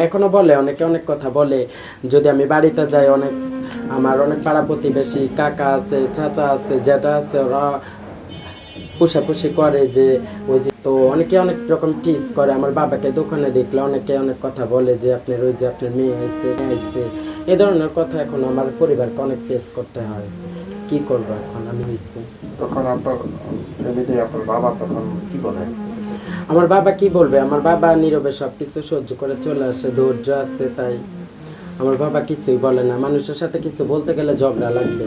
এখনো বলে অনেকে অনেক কথা বলে। যদি আমি বাড়িতে যাই, আমার অনেক পাড়া প্রতিবেশী কাকা আছে, চাচা আছে, জ্যাঠা আছে, ওরা পুষাপুষি করে যে ওই যে, তো অনেকে অনেক রকম টিজ করে। আমার বাবাকে দোকানে দেখলে অনেকে অনেক কথা বলে যে আপনার ওই যে আপনার মেয়ে আসছে এ ধরনের কথা। এখন আমার পরিবারকে অনেক ফেস করতে হয়। কি করবো এখন আমি হয়েছি। তখন আপনার বাবা তখন কি বলে? আমার বাবা কি বলবে? আমার বাবা নীরবে সবকিছু সহ্য করে চলে আসে, ধৈর্য আছে। তাই আমার বাবা কিছুই বলে না। মানুষের সাথে কিছু বলতে গেলে ঝগড়া লাগবে।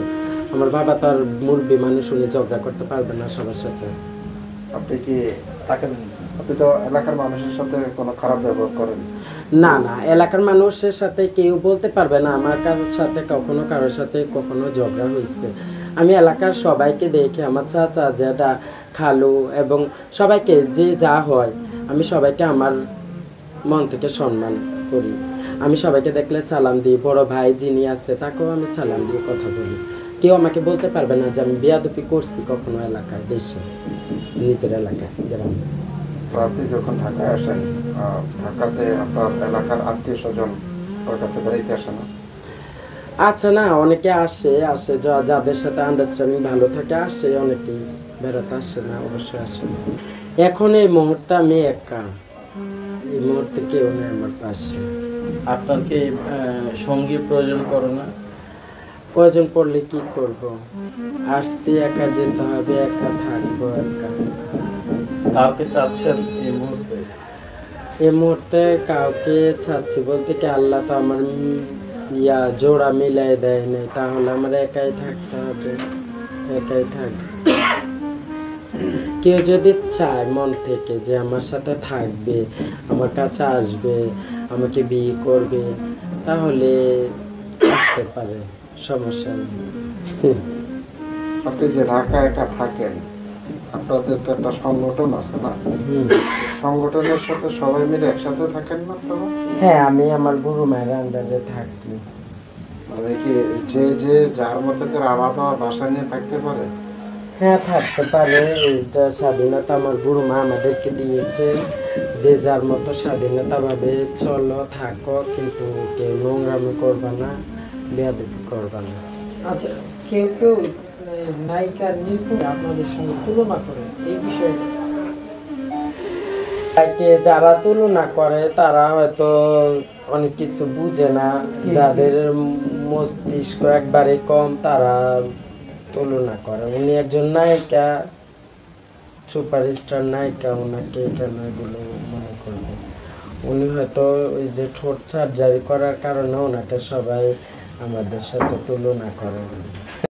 আমার বাবা তো আর মুরব্বী মানুষ, উনি ঝগড়া করতে পারবে না সবার সাথে। আপনি কি থাকেন, আপনি তো এলাকার মানুষের সাথে কোনো খারাপ ব্যবহার করেন? না না, এলাকার মানুষের সাথে কেউ বলতে পারবে না আমার সাথে কখনো কারোর সাথে কখনো ঝগড়া হয়েছে। আমি এলাকার সবাইকে দেখে, আমার চাচা জ্যাঠা খালু এবং সবাইকে যে যা হয়, আমি সবাইকে আমার মন থেকে সম্মান করি। আমি সবাইকে দেখলে সালাম দিই। বড় ভাই যিনি আছে তাকেও আমি সালাম দিয়ে কথা বলি। কেউ আমাকে বলতে পারবে না যে আমি বেয়াদবি করছি কখনো এলাকায়, দেশে, নিজের এলাকায়, গ্রামে। তো আপনি যখন ঢাকায় আসেন, ঢাকাতে আপনার এলাকার আত্মীয় স্বজন ওর কাছে বেড়াইতে আসে না? আচ্ছা, না, অনেকে আসে যাদের সাথে আন্ডারস্ট্যান্ডিং ভালো থাকে আসে, অনেকেই বেড়াতে আসে না, অবশ্যই আসে না। এখন এই মুহূর্তে আমি একা, এই মুহূর্তে কেউ নেই আমার পাশে। আপনার কি সঙ্গী প্রয়োজন করে না? প্রয়োজন পড়লে কি করব? আসছি, একা যেতে হবে, একা থাকবো, একা। কাউকে চাচ্ছেন এই মুহূর্তে? এই মুহূর্তে কাউকে চাচ্ছি বলতে কি, আল্লাহ তো আমার জোড়া মিলাই দেয় নাই, তাহলে আমার একাই থাকতে হবে, একাই থাকবে। কেউ যদি চায় মন থেকে যে আমার সাথে থাকবে, আমার কাছে আসবে, আমাকে বিয়ে করবে, তাহলে আসতে পারে, সমস্যা নেই। আপনি যে ঢাকায় একা থাকেন, আপনাদের তো একটা সংগঠন আছে না? সংগঠনের সাথে সবাই মিলে একসাথে থাকেন না আপনারা? হ্যাঁ, আমি আমার গুরু মায়ের আন্ডারে থাকি। মানে কি যে যার মতো করে আলাদা বাসা নিয়ে থাকতে পারে? হ্যাঁ, থাকতে পারে। এটা স্বাধীনতা আমার গুরু মা আমাদেরকে দিয়েছে, যে যার মতো স্বাধীনতাভাবে চলো, থাকো, কিন্তু কেউ নোংরামি করবা না, বেয়াদবি করবা না। আচ্ছা, কেউ কেউ নায়িকার নির্ভুল আপনাদের সঙ্গে তুলনা করে এই বিষয়ে? তাকে যারা তুলনা করে তারা হয়তো অনেক কিছু বুঝে না, যাদের মস্তিষ্ক একবারে কম তারা তুলনা করে। উনি একজন নায়িকা, সুপারস্টার নায়িকা, ওনাকে কেন এগুলো মনে করবে? উনি হয়তো ওই যে ঠোঁট সার্জারি করার কারণে ওনাকে সবাই আমাদের সাথে তুলনা করে।